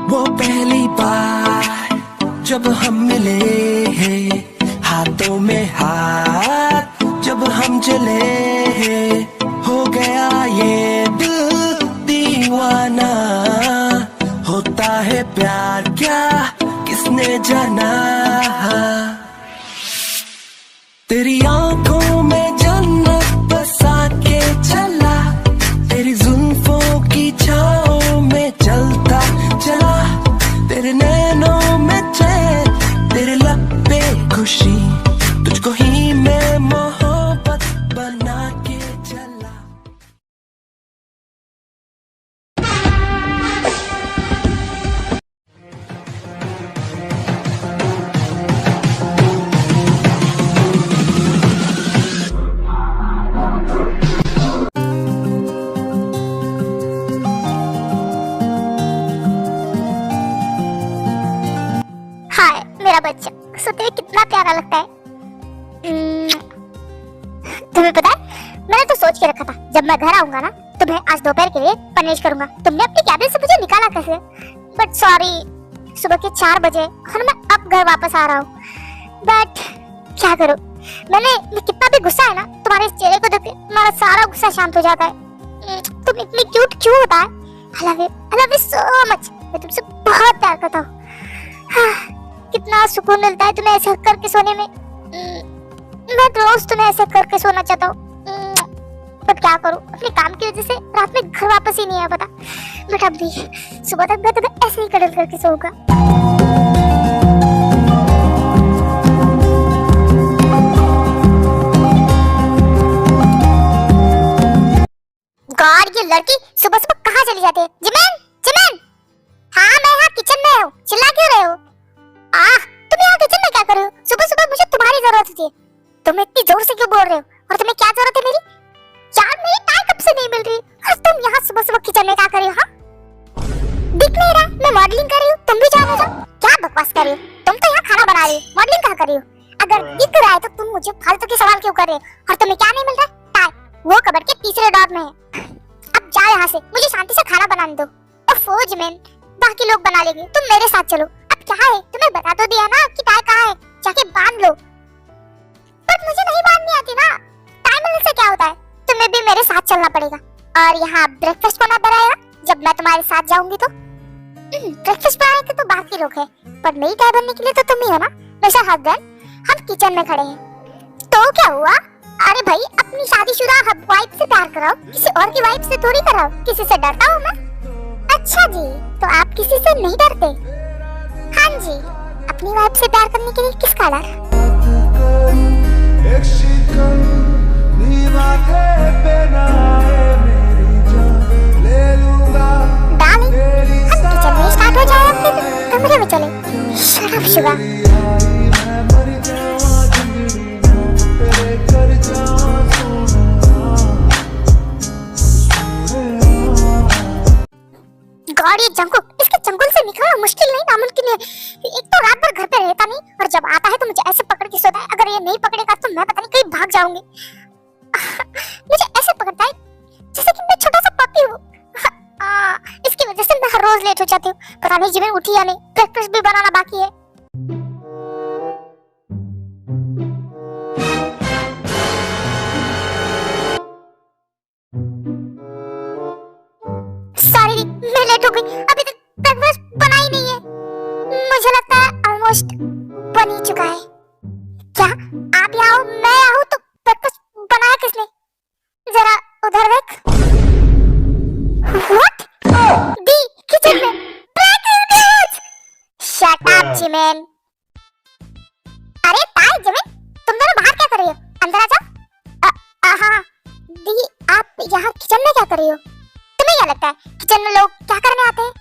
वो पहली बार जब हम मिले, हाथों में हाथ जब हम चले, हो गया ये दिल दीवाना। होता है प्यार क्या किसने जाना। तेरी आंखों में जन्नत बसा के चला, तेरी जुल्फों की छाओं में चलता चला। तेरे नैनों में चैन, तेरे लब पे खुशी, तुझको ही मैं मोहब्बत बना के चला। हाय मेरा बच्चा, सोते हुए कितना प्यारा लगता है। तुम्हें पता है, मैंने तो सोच के रखा था जब मैं घर आऊंगा ना, तुम्हें आज दोपहर के लिए पनिश करूंगा। तुमने अपनी कैबिन से मुझे निकाला कैसे? बट सॉरी, सुबह के 4 बजे और मैं अब घर वापस आ रहा हूँ। बट क्या करूँ, मैं कितना भी गुस्सा है ना, तुम्हारे चेहरे को देख के मेरा सारा गुस्सा शांत हो जाता है। तुम इतनी क्यूट क्यों होता है? I love you so much. मैं तुमसे बहुत प्यार करता हूँ। कितना सुकून मिलता है तुम्हें ऐसे करके सोने में। मैं रोज तुम्हें ऐसे करके सोना चाहता हूँ, बट क्या करूँ, अपने काम की वजह से रात में घर वापस ही नहीं आया पता। बट अब भी सुबह तक मैं तुम्हें ऐसे ही कडल करके सोऊंगा। गॉड, ये लड़की सुबह सुबह कहाँ चली जाती है? जिमैन, जिमैन। हाँ, मैं यहाँ किचन में हूँ, चिल्ला क्यों रहे हो? तुम यहाँ किचन में क्या कर रहे हो? सुबह सुबह मुझे तुम्हारी जरूरत होती है। तुम इतनी जोर से क्यों बोल रहे हो? और तुम्हें क्या जरूरत है मेरी? यार, मेरी टाई कब से नहीं मिल रही और तुम यहाँ सुबह सुबह किचन में क्या कर रही हो? दिख नहीं रहा मैं मॉडलिंग कर रही हूँ, तुम भी जानो जाओ। क्या बकवास कर रही हो? तुम तो यहाँ खाना बना रही हो, मॉडलिंग कहाँ कर रही हो? अगर दिख रहा है तो तुम मुझे फालतू के सवाल क्यों कर रहे हो? और तुम्हें क्या नहीं मिल रहा? टाई वो कबर्ड के तीसरे डॉर में है। अब जाओ यहाँ से, मुझे शांति से खाना बनाने दो। ओफो जिमैन, बाकी लोग बना लेंगे, तुम मेरे साथ चलो। अब क्या है, तुम्हें बता तो दिया ना कि टाई कहाँ है, जाके बांध लो। पर मुझे नहीं बांधनी आती ना। टाई मिलने से क्या होता है? तुम्हें भी मेरे साथ चलना पड़ेगा। और यहाँ ब्रेकफास्ट कौन बनाएगा जब मैं तुम्हारे साथ जाऊंगी तो? ब्रेकफास्ट बनाने तो बाकी लोग हैं, पर मेरी टाई बनने के लिए तो तुम ही हो ना। मिस्टर हस्बैंड, हम किचन में खड़े हैं। तो क्या हुआ? अरे भाई, अपनी शादीशुदा वाइफ से प्यार कराओ, किसी और की वाइफ से थोड़ी कराओ। किसी से डरता हूँ मैं? अच्छा जी, तो आप किसी से नहीं डरते? हाँ जी, अपनी वाइफ से प्यार करने के लिए किसका डर? डार्लिंग, हम किचन में स्टार्ट हो जाए, फिर कमरे में चले। Shut up Suga. गॉड, ये जंकुक, इसके चंगुल से निकलना मुश्किल नहीं नामुमकिन है। एक तो रात भर घर पे रहता नहीं, और जब आता है तो मुझे ऐसे पकड़ के सोता है। अगर ये नहीं पकड़ेगा तो मैं पता नहीं कहीं भाग जाऊंगी। मुझे ऐसे पकड़ता है जैसे कि मैं छोटा सा पपी हूँ। इसकी वजह से मैं हर रोज लेट हो जाती हूँ। पता नहीं जिमैन उठी या नहीं, ब्रेकफास्ट भी बनाना बाकी है। सॉरी, मैं लेट हो गई। अभी तक ब्रेकफास्ट बना ही नहीं है। मुझे लगता है ऑलमोस्ट बन ही चुका है। क्या आप यहाँ हो, मैं यहाँ हूँ, तो ब्रेकफास्ट बनाया किसने? जरा उधर देख। व्हाट? दी किचन में ब्रेकफास्ट? शट अप जिमैन। अरे ताई, जिमैन, तुम दोनों बाहर क्या कर रही हो? अंदर आ जाओ। हाँ दी, आप यहाँ किचन में क्या कर रही हो? तुम्हें क्या लगता है किचन में लोग क्या करने आते हैं?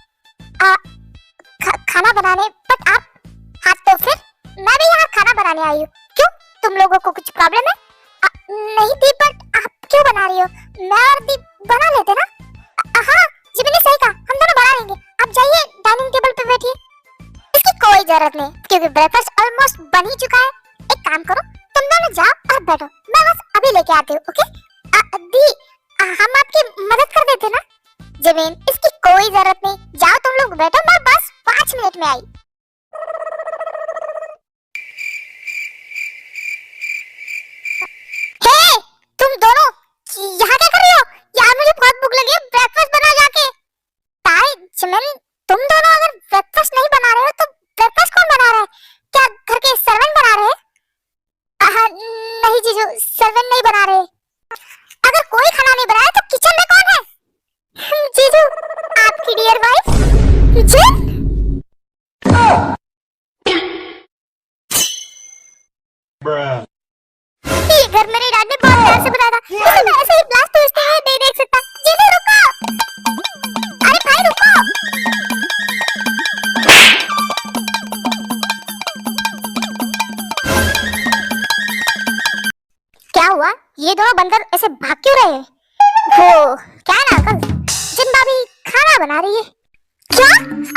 खाना बनाने। बट आप, हाँ तो फिर मैं भी यहाँ खाना बनाने आई हूँ। क्यों, तुम लोगों को कुछ प्रॉब्लम है? नहीं थी, बट आप क्यों बना रही हो? मैं और दी बना लेते ना। हाँ, जिमैन ने सही कहा, हम दोनों बना लेंगे। आप जाइए डाइनिंग टेबल पे बैठिए। इसकी कोई जरूरत नहीं, क्योंकि ब्रेकफास्ट ऑलमोस्ट बन ही चुका है। एक काम करो, तुम दोनों जाओ और बैठो, मैं बस अभी लेके आती हूँ। ओके दी, हम आपकी मदद कर देते ना। जिमैन, इसकी कोई जरूरत नहीं, जाओ तुम लोग बैठो, मैं बस टॉयलेट में आई। हे, तुम दोनों यहाँ क्या कर रही हो? यार मुझे बहुत भूख लगी है, ब्रेकफास्ट बनाओ जाके। ताई, जिमिन, तुम दोनों अगर ब्रेकफास्ट नहीं बना रहे हो तो ब्रेकफास्ट कौन बना रहा है? क्या घर के सर्वेंट बना रहे हैं? नहीं जीजू, सर्वेंट नहीं बना रहे। अगर कोई खाना नहीं बनाया तो किचन में कौन है? जीजू, आपकी डियर वाइफ जिन। ये घर मेरे डैड ने बहुत प्यार से बनाया था, इसे मैं ऐसे ही ब्लास्ट टूटते हुए नहीं देख सकता। जीजू रुको, अरे भाई रुको। क्या हुआ? ये दोनों बंदर ऐसे भाग क्यों रहे हैं? वो क्या है ना अंकल, जिन भाभी खाना बना रही है। क्या?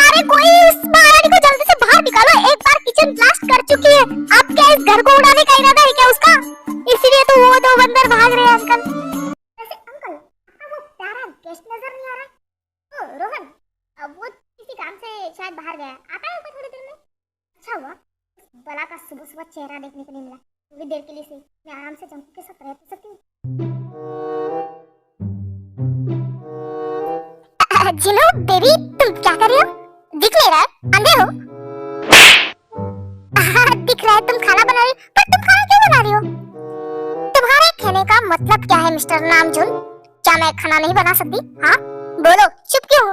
अरे कोई इस महारानी को जल्दी से बाहर निकालो, एक बार किचन ब्लास्ट कर चुकी है। अब क्या इस घर को उड़ाने का इरादा है क्या उसका? इसीलिए तो वो दो बंदर भाग रहे हैं अंकल। वैसे अंकल, आपका वो प्यारा गेस्ट नजर नहीं आ रहा? ओ रोहन, अब वो किसी काम से शायद बाहर गया, आता है ऊपर थोड़ी देर में। अच्छा हुआ बला का सुबह सुबह चेहरा देखने को नहीं मिला, थोड़ी देर के लिए सही मैं आराम से जंकू के साथ रह तो सकती हूँ। जिनो बेबी, तुम क्या कर रही हो? दिख नहीं रहा है, अंधे हो? दिख रहा है तुम खाना बना रही हो, पर तुम खाना क्यों बना रही हो? तुम्हारे कहने का मतलब क्या है मिस्टर नामजुन? क्या मैं खाना नहीं बना सकती? हाँ बोलो, चुप क्यों हो?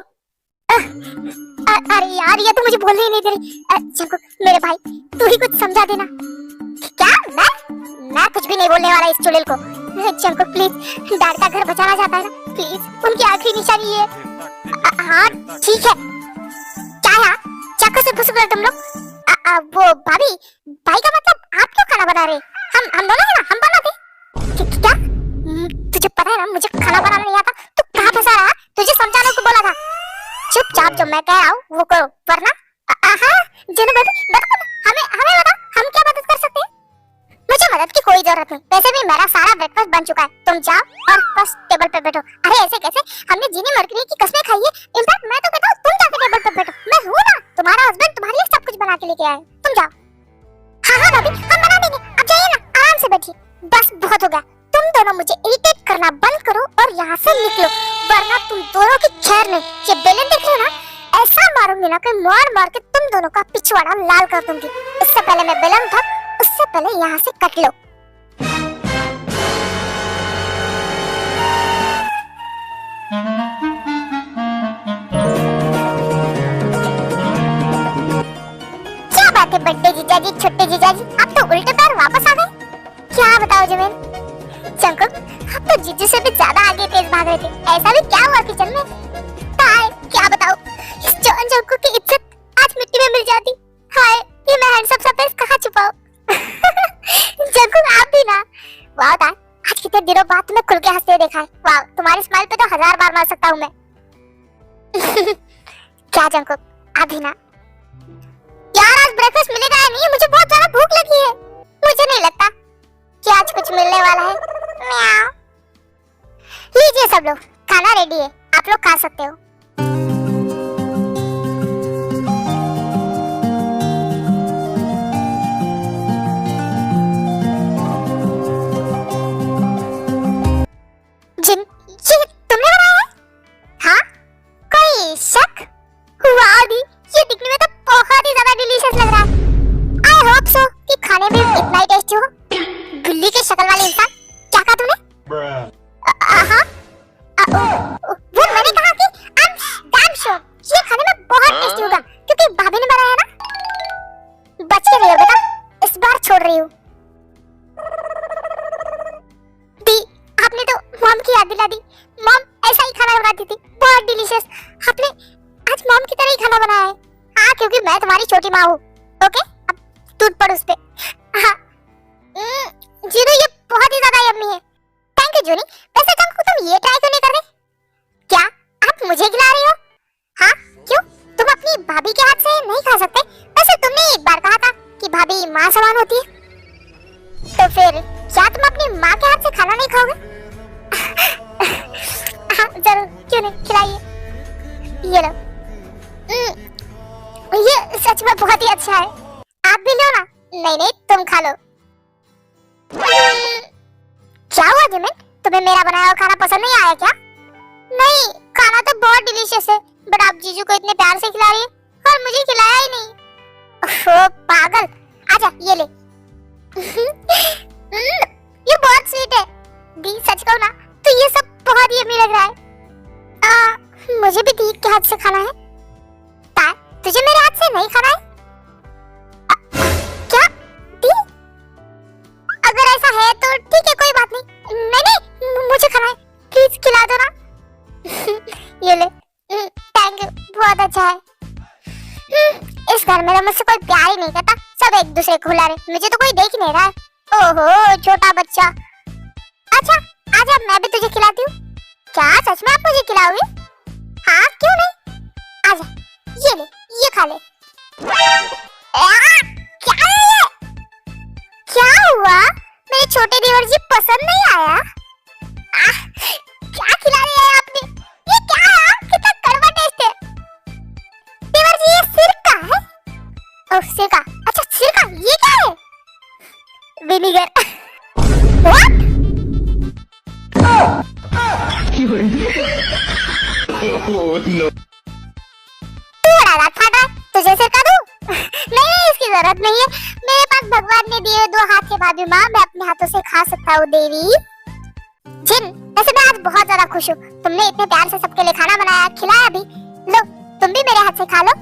अरे यार, ये तो मुझे बोलने ही नहीं दे रही। जंकू मेरे भाई, तू ही कुछ समझा देना। क्या? मैं कुछ भी नहीं बोलने वाला इस चुड़ैल को। जंकू प्लीज, डैड का घर बचाना चाहता है ना, प्लीज, उनकी आखिरी निशानी ये है। हाँ ठीक है, क्या है चाकू से घुस गए तुम लोग? वो भाभी, भाई का मतलब आप क्यों खाना बना रहे? हम दोनों है ना, हम बनाते। क्या? तुझे पता है ना मुझे खाना बनाना नहीं आता, तू कहाँ फंसा रहा? तुझे समझाने को बोला था। चुपचाप जो मैं कह रहा हूँ वो करो, वरना जिन्हों बेबी बताओ, हमें बताओ, हम क्या मदद कर सकते हैं? मुझे मदद की कोई जरूरत नहीं, वैसे भी मेरा सारा ब्रेकफास्ट बन चुका है। तुम जाओ और बस टेबल पे बैठो। अरे ऐसे कैसे? हमने जीनी मरकरी की कस्में खाई है। इनफैक्ट मैं तो कहता हूँ तुम जाके टेबल पे बैठो, मैं हूँ ना तुम्हारा हस्बैंड, तुम्हारे लिए सब कुछ बना के लेके आया है। तुम जाओ। हाँ भाभी, हम बना देंगे, अब जाइए ना, आराम से बैठिए। बस बहुत हो गया, तुम दोनों मुझे इरिटेट करना बंद करो और यहाँ से निकलो, वरना तुम दोनों की खैर नहीं। ये बेलन देख रहे हो ना, ऐसा मारूंगी ना कि मार मार के तुम दोनों का पिछवाड़ा लाल कर दूंगी। इससे पहले मैं बेलन था, उससे पहले यहाँ से कट लो। क्या बात है बड्डे जीजाजी, छोटे जीजाजी, आप तो उल्टे पैर वापस आ गए। क्या बताओ जिमिन? जंकुक, आप तो जीजू से भी ज्यादा आगे तेज भाग रहे थे, ऐसा भी क्या हुआ किचन में? हाय, क्या बताओ, इस जॉन जंकुक की इज्जत आज मिट्टी में मिल जाती। हाय, ये मैं हैंडसम सा फेस कहाँ छुपाऊं? जंकुक आप भी ना, वाह यार, आज कितने दिनों बाद तुम्हें खुल के हंसते देखा है। वाह, तुम्हारी स्माइल पे तो 1000 बार मार सकता हूँ मैं। क्या जंकुक, अभी ना यार, आज ब्रेकफास्ट मिलेगा या नहीं? मुझे बहुत ज्यादा भूख लगी है। मुझे नहीं लगता कि आज कुछ मिलने वाला है। म्याऊ। लीजिए सब लोग, खाना रेडी है, आप लोग खा सकते हो। जिन, ये तुमने बनाया है? हाँ? कोई शक? वाह दी, ये दिखने में तो बहुत ही ज्यादा डिलीशियस लग रहा है। आई होप सो कि खाने में इतना ही टेस्टी हो। बिल्ली की शक्ल वाले इंसान, क्या कहा तूने? हाँ, वो मैंने कहा कि I'm damn sure ये खाने में बहुत टेस्टी होगा, क्योंकि भाभी ने बनाया है ना। बच के रहियो बेटा, इस बार छोड़ रही हूँ। दी, आपने तो मॉम की याद दिला दी। मॉम ऐसा ही खाना बनाती थी, बहुत डिलीशियस। आपने आज मॉम की तरह ही खाना बनाया है। हाँ, क्योंकि मैं तुम्हारी छोटी माँ हूँ। ओके, अब टूट पड़ उस पे। हाँ, जीनू, ये बहुत ही ज्यादा यम्मी है। थैंक यू जूनी। वैसे जंकू, तुम ये ट्राई क्यों नहीं कर रहे? क्या आप मुझे खिला रही हो? हाँ, क्यों? तुम अपनी भाभी के हाथ से नहीं खा सकते? वैसे तुमने एक बार कहा था कि भाभी माँ समान होती है, तो फिर क्या तुम अपनी माँ के हाथ से खाना नहीं खाओगे? हाँ जरूर, क्यों नहीं, खिलाइए। ये लो। ये सच में बहुत ही अच्छा है। आप भी लो ना। नहीं नहीं, तुम खा लो। क्या हुआ जिमिन, तुम्हें मेरा बनाया हुआ खाना पसंद नहीं आया क्या? नहीं, खाना तो बहुत डिलीशियस है, बट आप जीजू को इतने प्यार से खिला रही है और मुझे खिलाया ही नहीं। ओह पागल, आजा ये ले। ये बहुत स्वीट है। दी सच कहूं ना तो ये सब बहुत ही यम्मी लग रहा है। मुझे भी दी के हाथ से खाना है। ताई, तुझे मेरे हाथ से नहीं खाना है? क्या दी? अगर ऐसा है तो ठीक है, कोई बात नहीं। नहीं, मुझे खाना है, प्लीज खिला दो ना। ये ले। थैंक यू, बहुत अच्छा है। इस घर में मुझसे कोई प्यार ही नहीं करता, सब एक दूसरे को खिला रहे, मुझे तो कोई देख ही नहीं रहा है। ओहो छोटा बच्चा। अच्छा आजा, मैं भी तुझे खिलाती हूँ। क्या सच में आप मुझे खिलाओगे? हाँ क्यों नहीं, आजा ये ले, ये खा ले। क्या है ये? क्या हुआ? मेरे छोटे देवर जी पसंद नहीं आया? क्या खिला रहे हैं आपने? ये क्या है? कितना कड़वा टेस्ट है। देवर जी ये सिरका है। ओह सिरका, अच्छा सिरका, ये क्या है? विनेगर। व्हाट? तुझे सिरका दूं? नहीं, इसकी जरूरत नहीं है, मेरे पास भगवान ने दिए 2 हाथ के बाद भी माँ मैं अपने हाथों से खा सकता हूँ देवी। जिन, वैसे मैं आज बहुत ज्यादा खुश हूँ, तुमने इतने प्यार से सबके लिए खाना बनाया, खिलाया भी। लो तुम भी मेरे हाथ से खा लो।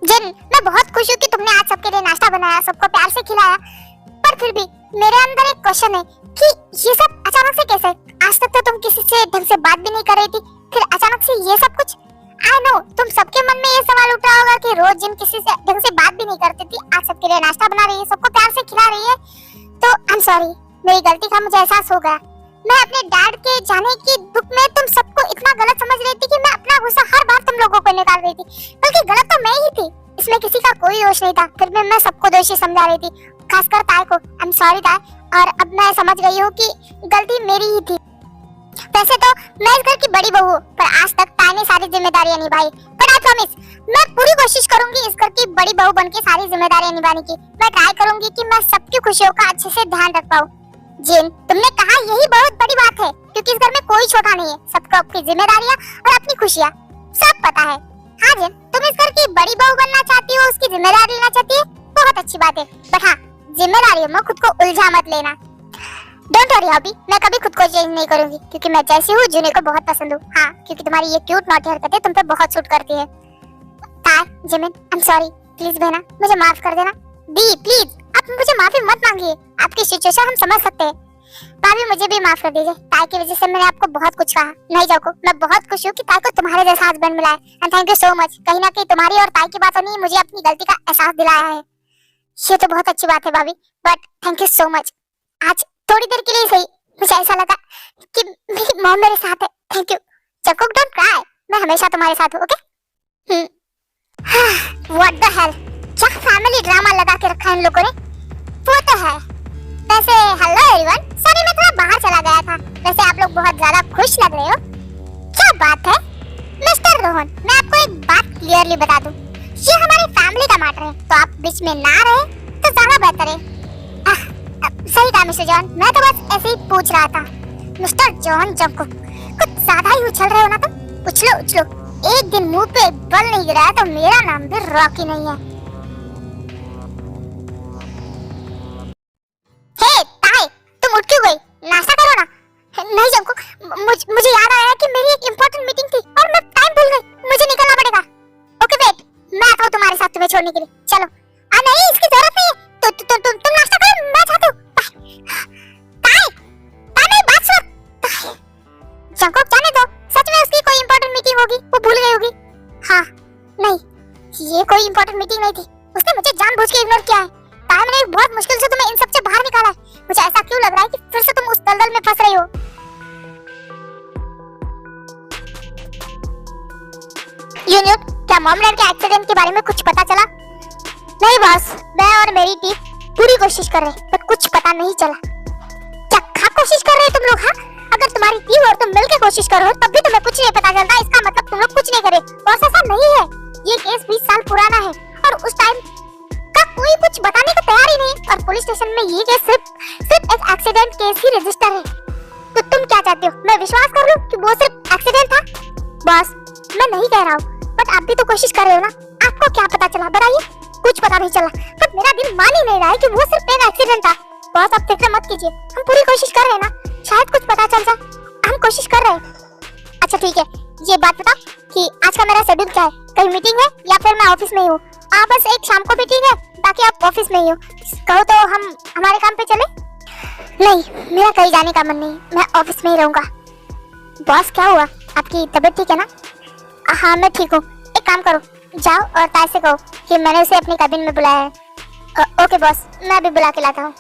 जिन, मैं बहुत खुश हूँ कि तुमने आज सबके लिए नाश्ता बनाया, सबको प्यार से खिलाया, पर फिर भी मेरे अंदर एक क्वेश्चन है कि ये सब अचानक से कैसे? आज तक तो तुम किसी से ढंग से बात भी नहीं कर रही थी, फिर अचानक से ये सब कुछ। आई नो तुम सबके मन में ये सवाल उठ रहा होगा कि रोज जिन किसी से ढंग से बात भी नहीं करती थी, आज सबके लिए नाश्ता बना रही है, सबको प्यार से खिला रही है। तो आई एम सॉरी, मेरी गलती का मुझे एहसास हो गया। मैं अपने डैड के जाने की दुख में तुम सबको इतना गलत समझ रही थी कि मैं अपना गुस्सा हर बार तुम लोगों को निकाल रही थी, बल्कि गलत तो मैं ही थी, इसमें किसी का कोई दोष नहीं था, फिर भी मैं सबको दोषी समझा रही थी, खासकर ताई को। आई एम सॉरी ताई, और अब मैं समझ गई हूँ कि गलती मेरी ही थी। वैसे तो मैं इस घर की बड़ी बहू हूँ, पर आज तक ताई ने सारी जिम्मेदारियां निभाई, पर आई प्रॉमिस मैं पूरी कोशिश करूंगी इस घर की बड़ी बहू बनके सारी जिम्मेदारियां निभाने की। मैं ट्राई करूंगी कि मैं सबकी खुशियों का अच्छे से ध्यान रख पाऊँ। जिन, तुमने कहा यही बहुत बड़ी बात है, क्योंकि इस घर में कोई छोटा नहीं है, सबको अपनी जिम्मेदारियां और अपनी खुशियां सब पता है। हाँ जिन, तुम इस घर की बड़ी बहू बनना चाहती हो, उसकी जिम्मेदारी लेना चाहती है, बहुत अच्छी बात है, बट हाँ जिम्मेदारियों में खुद को उलझा मत लेना। डोंट वरी हॉबी, मैं कभी खुद को चेंज नहीं करूंगी, क्योंकि मैं जैसी हूँ जूने को बहुत पसंद हूँ। हाँ, क्योंकि तुम्हारी ये क्यूट नॉटी हरकतें तुम पे बहुत सूट करती है। ताई, Jimin, I am sorry, please बहना मुझे माफ कर देना। दी प्लीज, आप मुझे माफी मत मांगिए, आपकी सिचुएशन हम समझ सकते हैं। भाभी मुझे भी माफ कर दीजिए, ताई की वजह से मैंने आपको बहुत कुछ कहा। नहीं जाको, मैं बहुत खुश हूँ कि ताई को तुम्हारे जैसा हस्बैंड मिला है, and thank you so much. कहीं ना कहीं तुम्हारी और ताई की बातों ने मुझे अपनी गलती का एहसास दिलाया है। ये तो बहुत अच्छी बात है भाभी, but thank you so much. आज थोड़ी देर के लिए सही मुझे ऐसा लगा कि मेरी मॉम मेरे साथ है। Thank you. Jungkook don't cry, मैं हमेशा तुम्हारे साथ हूँ, ओके? व्हाट द हेल, क्या फैमिली ड्रामा लगा के रखा है इन लोगों ने। वो तो है। वैसे हेलो एवरीवन, सॉरी मैं थोड़ा बाहर चला गया था। वैसे आप लोग बहुत ज्यादा खुश लग रहे हो। क्या बात है मिस्टर रोहन, मैं आपको एक बात क्लियरली बता दूं, ये हमारी फैमिली का मैटर है, तो आप बीच में ना रहे तो ज्यादा बेहतर है। सही कहा मिस्टर जॉन, मैं तो बस ऐसे ही पूछ रहा था। मिस्टर जॉन जंकुक, कुछ ज्यादा ही उछल रहे हो ना तुम। उछलो उछलो, एक दिन मुंह पे बल नहीं गिरा तो मेरा नाम भी रॉकी नहीं है। हे ताई, तुम उठ क्यों गई? नाश्ता करो ना। नहीं जंकुक, मुझे याद आया कि मेरी एक इम्पोर्टेंट मीटिंग थी और मैं टाइम भूल गई, मुझे निकलना पड़ेगा। ओके वेट, मैं आता हूँ तुम्हारे साथ तुम्हें छोड़ने के लिए। चलो। नहीं, इसकी जरूरत नहीं है, तुम नाश्ता करो, मैं जाती हूँ। जंकुक जाने दो, सच में उसकी कोई इंपॉर्टेंट मीटिंग होगी, वो भूल गई होगी। हाँ, नहीं, ये कोई इंपॉर्टेंट मीटिंग नहीं थी, उसने मुझे जानबूझ के इग्नोर किया है। ताई मैंने बहुत मुश्किल से तुम्हें इन सब से बाहर निकाला है। मुझे ऐसा क्यों लग रहा है कि फिर से तुम उस दलदल में फंस रही हो। यूनिट, क्या मॉम डैड के एक्सीडेंट के बारे में कुछ पता चला? नहीं बॉस, मैं और मेरी टीम पूरी कोशिश कर रहे हैं, पर कुछ पता नहीं चला। क्या कोशिश कर रहे हैं तुम लोग? हाँ, अगर तुम्हारी टीम और तुम मिलकर कोशिश करो तब भी तुम्हें कुछ नहीं पता चलता, इसका मतलब तुम लोग कुछ नहीं करे। बॉस ऐसा नहीं है, ये केस 20 साल पुराना है और उस टाइम का कोई कुछ बताने को तैयार ही नहीं, और पुलिस स्टेशन में ये केस सिर्फ एक एक्सीडेंट केस ही रजिस्टर है। तो तुम क्या चाहते हो, मैं विश्वास कर लूं कि वो सिर्फ एक्सीडेंट था? बॉस मैं नहीं कह रहा हूँ, बट आप भी तो कोशिश कर रहे हो ना, आपको क्या पता चला बताइए? कुछ पता नहीं चला, पर मेरा दिल मान ही नहीं रहा है कि वो सिर्फ एक एक्सीडेंट था। बॉस आप फिक्र मत कीजिए, हम पूरी कोशिश कर रहे हैं ना, शायद कुछ पता चल जाए, हम कोशिश कर रहे हैं। अच्छा ठीक है, ये बात बताओ कि आज का मेरा शेड्यूल क्या है, कहीं मीटिंग है या फिर मैं ऑफिस में ही हूँ? बस एक शाम को मीटिंग है, बाकी आप ऑफिस में ही हो। कहो तो हम हमारे काम पे चले? नहीं, मेरा कहीं जाने का मन नहीं, मैं ऑफिस में ही रहूंगा। बॉस क्या हुआ, आपकी तबीयत ठीक है ना? हाँ मैं ठीक हूँ, एक काम करो, जाओ और ताय से कहो कि मैंने उसे अपनी कैबिन में बुलाया है। ओके बॉस, मैं अभी बुला के लाता हूँ।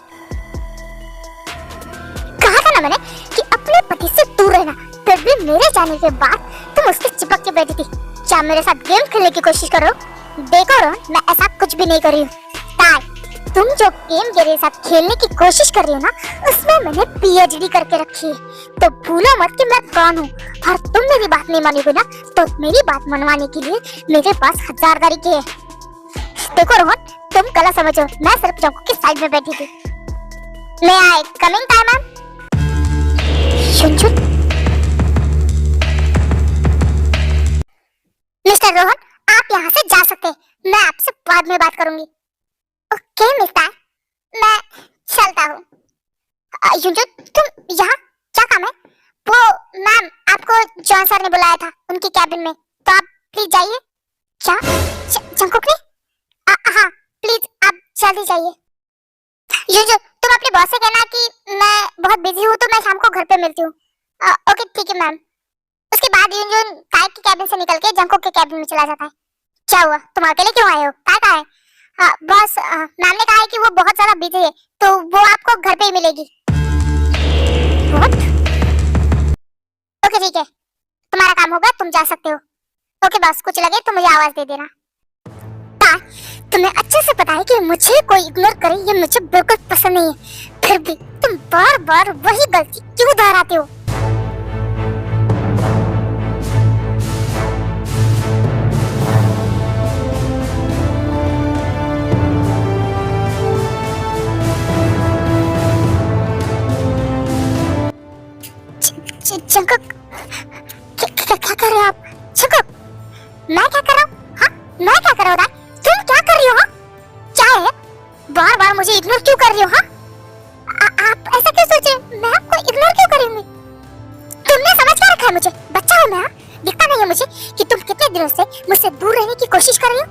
कहा था ना मैंने कि अपने पति से दूर रहना, फिर भी मेरे जाने के बाद तुम उसके चिपक के बैठी थी। क्या मेरे साथ गेम खेलने की कोशिश कर रहे हो? देखो रोहन, मैं ऐसा कुछ भी नहीं कर रही हूँ। ताय, तुम जो गेम मेरे साथ खेलने की कोशिश कर रही हो ना, उसमें मैंने पीएचडी करके रखी है, तो भूलो मत कि मैं कौन हूँ। और तुम मेरी बात नहीं मानोगे ना, तो मेरी बात मनवाने के लिए मेरे पास 1000 तरीके हैं। देखो रोहन, तुम गलत समझो, मैं सिर्फ जंको की साइड में बैठी थी। मैं I coming time ma'am. Mister Rohan, आप यहाँ से जा सकते हैं, मैं आपसे बाद में बात करूंगी। ओके मिस्टर, मैं चलता हूँ। युंजन, तुम यहाँ क्या काम है? वो मैम, आपको जॉन सर ने बुलाया था उनकी कैबिन में, तो आप प्लीज जाइए। क्या जंकुक ने? हाँ प्लीज आप जल्दी जाइए। युंजन, तुम अपने बॉस से कहना कि मैं बहुत बिजी हूँ, तो मैं शाम को घर पे मिलती हूँ। ओके ठीक है मैम। उसके बाद युंजन काय की कैबिन से निकल के जंकुक के कैबिन में चला जाता है। क्या हुआ, तुम अकेले क्यों आए हो? काय कहाँ है? बॉस, मैम ने कहा है कि वो बहुत ज्यादा बिजी है, तो वो आपको घर पे ही मिलेगी। What? ओके ठीक है, तुम्हारा काम होगा, तुम जा सकते हो। ओके बॉस, कुछ लगे तो मुझे आवाज दे देना। तुम्हें अच्छे से पता है कि मुझे कोई इग्नोर करे ये मुझे बिल्कुल पसंद नहीं है, फिर भी तुम बार बार वही गलती क्यों दोहराते हो? जंकुक, क्या कर रहे हो आप? जंकुक, मैं क्या कर रहा हूँ? हाँ, मैं क्या कर रहा हूँ? तुम क्या कर रही हो? हाँ, क्या है? बार बार मुझे इग्नोर क्यों कर रही हो? हाँ, आप ऐसा क्यों सोचे? मैं आपको इग्नोर क्यों करूंगी? तुमने समझ क्या रखा है मुझे? बच्चा हूँ मैं? हाँ, दिखता नहीं है मुझे कि तुम कितने दिनों से मुझसे दूर रहने की कोशिश कर रही हो?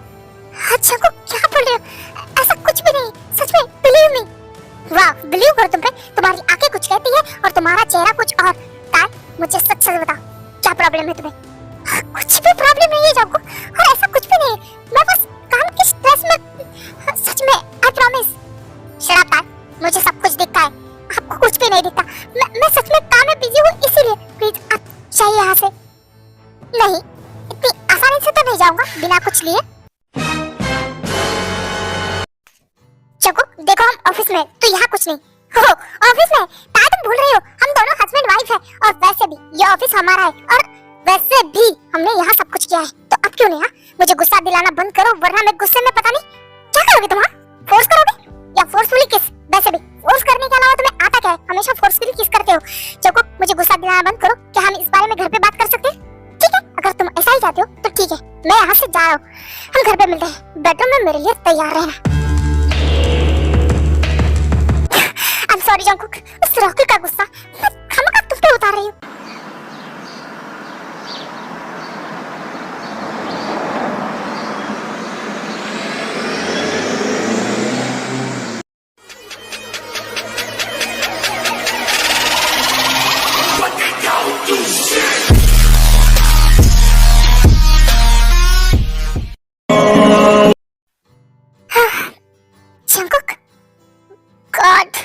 हाँ जंकुक, क्या बोल रहे हो? ऐसा कुछ भी नहीं, सच में बिलीव मी। वाह, बिलीव करो तुम पे, तुम्हारी आंखें कुछ कहती है और तुम्हारा चेहरा कुछ और। मुझे सच सच बताओ, क्या प्रॉब्लम है तुम्हें? कुछ भी प्रॉब्लम नहीं है जंको, और ऐसा कुछ भी नहीं है, मैं बस काम की स्ट्रेस में, सच में आई प्रॉमिस। शट अप, मुझे सब कुछ दिखता है, आपको कुछ भी नहीं दिखता। मैं सच में काम में बिजी हूँ, इसीलिए प्लीज आप जाइए यहाँ से। नहीं, इतनी आसानी से तो नहीं जाऊंगा बिना कुछ लिए। जंको देखो, हम ऑफिस में, तो यहाँ कुछ नहीं। हो ऑफिस में? तुम भूल रही हो, हम दोनों हस्बैंड वाइफ है, और वैसे भी ये ऑफिस हमारा है, और वैसे भी हमने यहाँ सब कुछ किया है, तो अब क्यों नहीं? मुझे गुस्सा दिलाना बंद करो, वरना मैं गुस्से में पता नहीं क्या करोगे तुम। फोर्स करोगे या फोर्सफुली किस? वैसे भी फोर्स करने के अलावा तुम्हें आता क्या है? हमेशा फोर्सफुली किस करते हो। चको, मुझे गुस्सा दिलाना बंद करो। क्या हम इस बारे में घर पे बात कर सकते हैं? ठीक है, अगर तुम ऐसा ही चाहते हो तो ठीक है, मैं यहाँ से जा रहा हूँ, हम घर पे मिलते हैं। बेडरूम में मेरे लिए तैयार रहना। सॉरी जंकुक, उस रॉकी का गुस्सा मैं खामखा तुम पे उतार रही हूँ। जंकुक, गॉड,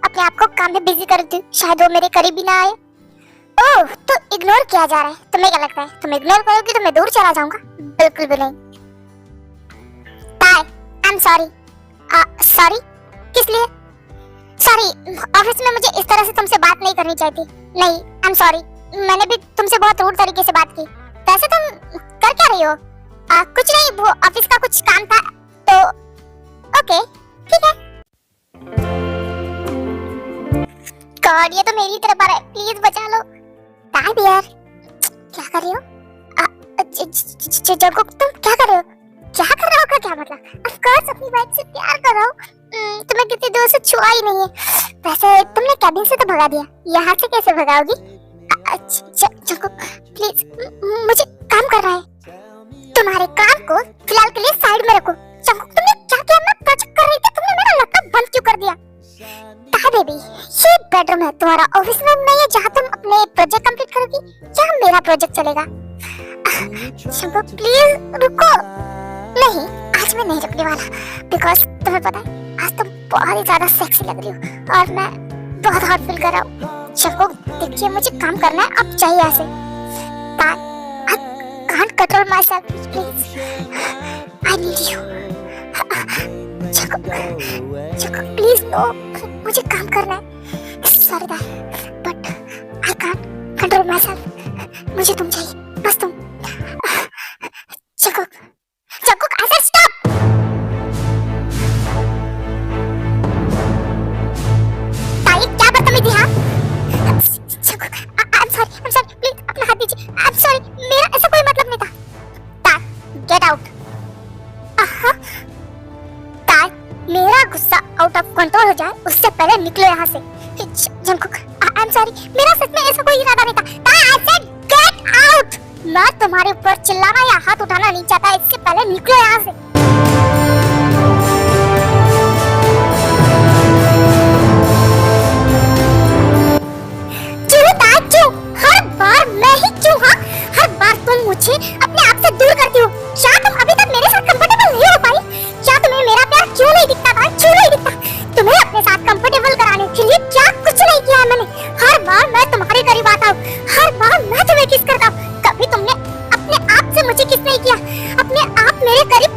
अपने आप को काम में बिजी कर दूं, शायद वो मेरे करीब ही ना आए। ओह, तो इग्नोर किया जा रहा है। तुम्हें क्या लगता है तुम इग्नोर करोगी तो मैं दूर चला जाऊंगा? बिल्कुल भी नहीं। Bye, I am sorry. Sorry किस लिए? सॉरी, ऑफिस में मुझे इस तरह से तुमसे बात नहीं करनी चाहिए थी। नहीं, आई एम सॉरी, मैंने भी तुमसे बहुत रूड तरीके से बात की। वैसे तुम कर क्या रही हो? कुछ नहीं, वो ऑफिस का कुछ काम था तो ओके ठीक है। गॉड, ये तो मेरी तरफ आ रहा है, प्लीज बचा लो। काय डियर, क्या कर रही हो? जगो, तुम क्या कर रहे हो? क्या कर रहा हो का क्या मतलब? ऑफ कोर्स अपनी वाइफ से प्यार कर रहा हूँ। तुम्हें कितनी दूर से छुआ ही नहीं है। वैसे तुमने कैबिन से तो भगा दिया, यहाँ से कैसे भगाओगी? जगो प्लीज, मुझे काम कर रहा है। तुम्हारे काम को फिलहाल के लिए साइड में रखो। जगो, तुमने क्या किया? मैं प्रोजेक्ट कर रही थी, तुमने मेरा लैपटॉप बंद क्यों कर दिया? कहा बेबी, ये बेडरूम है, तुम्हारा ऑफिस में नहीं है जहाँ तुम अपने प्रोजेक्ट कंप्लीट करोगी। क्या मेरा प्रोजेक्ट चलेगा? शंभू प्लीज रुको। नहीं, आज मैं नहीं रुकने वाला, बिकॉज तुम्हें पता है आज तुम बहुत ही ज्यादा सेक्सी लग रही हो और मैं बहुत हॉट फील कर रहा हूँ। शंभू देखिए, मुझे काम करना है, अब चाहिए ऐसे। I can't control myself, please. I need you. Shambhu please no, मुझे काम करना है। Sorry but I can't control myself. मुझे तुम चाहिए, बस तुम। जगो, I said stop. ताई, क्या बदतमीजी हाँ? जगो, I'm sorry, please अपना हाथ दीजिए। I'm sorry, मेरा ऐसा कोई मतलब नहीं था। ताई, get out. ताई, मेरा गुस्सा आउट ऑफ कंट्रोल हो जाए उससे पहले निकलो यहाँ से। जंकुक, I'm sorry, मेरा सच में ऐसा कोई इरादा नहीं था। ताई, I said get out. मैं तुम्हारे ऊपर चिल्लाना या हाथ उठाना नहीं चाहता, इससे पहले निकलो यहाँ से। क्यों ताई, क्यों? हर बार मैं ही क्यों? हाँ, हर बार तुम मुझे अपने आप से दूर करती हो। क्या तुम अभी तक मेरे साथ कंफर्टेबल नहीं हो पाई? क्या तुम्हें मेरा प्यार क्यों नहीं दिखता था? क्यों नहीं दिखता? तुम्हें अपने साथ कंफर्टेबल कराने के लिए क्या कुछ नहीं किया है मैंने। हर बार मैं तुम्हारे करीब आता हूँ, हर बार मैं तुम्हें किस करता हूँ। कभी तुमने अपने आप से मुझे किस नहीं किया? अपने आप मेरे करीब